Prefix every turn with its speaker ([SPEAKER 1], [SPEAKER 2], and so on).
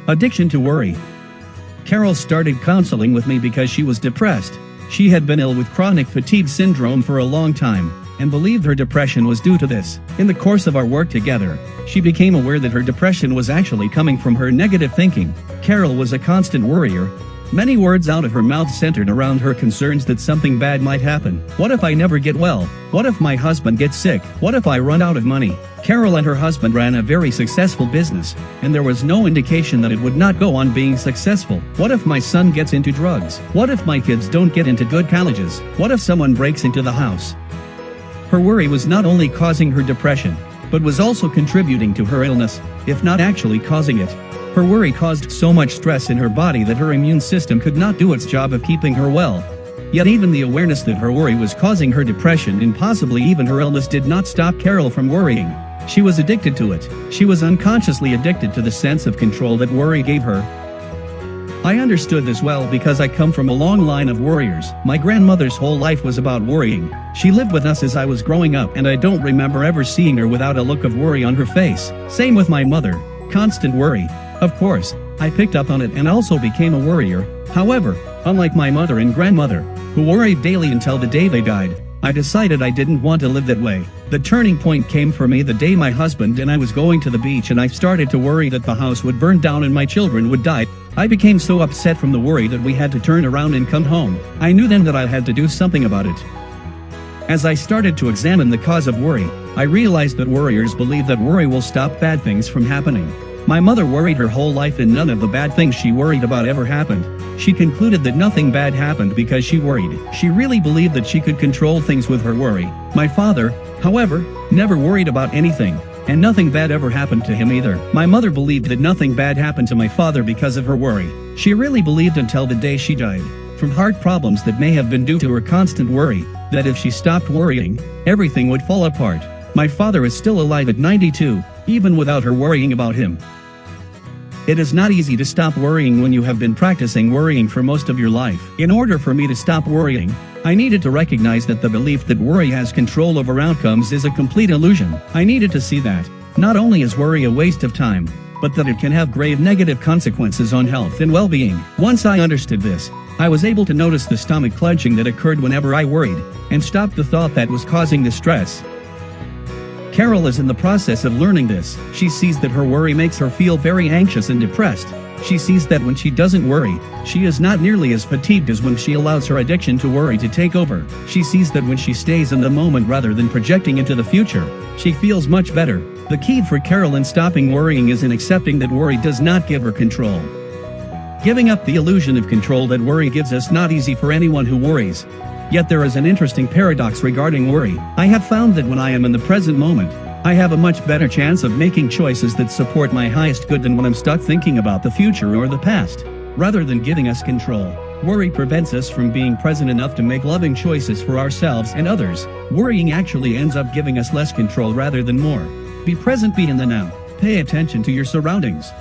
[SPEAKER 1] Addiction to worry. Carole started counseling with me because she was depressed. She had been ill with chronic fatigue syndrome for a long time, and believed her depression was due to this. In the course of our work together, she became aware that her depression was actually coming from her negative thinking. Carole was a constant worrier. Many words out of her mouth centered around her concerns that something bad might happen. What if I never get well? What if my husband gets sick? What if I run out of money? Carole and her husband ran a very successful business, and there was no indication that it would not go on being successful. What if my son gets into drugs? What if my kids don't get into good colleges? What if someone breaks into the house? Her worry was not only causing her depression, but was also contributing to her illness, if not actually causing it. Her worry caused so much stress in her body that her immune system could not do its job of keeping her well. Yet even the awareness that her worry was causing her depression and possibly even her illness did not stop Carole from worrying. She was addicted to it. She was unconsciously addicted to the sense of control that worry gave her. I understood this well because I come from a long line of worriers. My grandmother's whole life was about worrying. She lived with us as I was growing up, and I don't remember ever seeing her without a look of worry on her face. Same with my mother. Constant worry. Of course, I picked up on it and also became a worrier. However, unlike my mother and grandmother, who worried daily until the day they died, I decided I didn't want to live that way. The turning point came for me the day my husband and I was going to the beach, and I started to worry that the house would burn down and my children would die. I became so upset from the worry that we had to turn around and come home. I knew then that I had to do something about it. As I started to examine the cause of worry, I realized that worriers believe that worry will stop bad things from happening. My mother worried her whole life and none of the bad things she worried about ever happened. She concluded that nothing bad happened because she worried. She really believed that she could control things with her worry. My father, however, never worried about anything, and nothing bad ever happened to him either. My mother believed that nothing bad happened to my father because of her worry. She really believed until the day she died, from heart problems that may have been due to her constant worry, that if she stopped worrying, everything would fall apart. My father is still alive at 92, even without her worrying about him. It is not easy to stop worrying when you have been practicing worrying for most of your life. In order for me to stop worrying, I needed to recognize that the belief that worry has control over outcomes is a complete illusion. I needed to see that, not only is worry a waste of time, but that it can have grave negative consequences on health and well-being. Once I understood this, I was able to notice the stomach clenching that occurred whenever I worried, and stop the thought that was causing the stress. Carole is in the process of learning this. She sees that her worry makes her feel very anxious and depressed. She sees that when she doesn't worry, she is not nearly as fatigued as when she allows her addiction to worry to take over. She sees that when she stays in the moment rather than projecting into the future, she feels much better. The key for Carole in stopping worrying is in accepting that worry does not give her control. Giving up the illusion of control that worry gives us not easy for anyone who worries. Yet there is an interesting paradox regarding worry. I have found that when I am in the present moment, I have a much better chance of making choices that support my highest good than when I'm stuck thinking about the future or the past. Rather than giving us control, worry prevents us from being present enough to make loving choices for ourselves and others. Worrying actually ends up giving us less control rather than more. Be present, be in the now. Pay attention to your surroundings.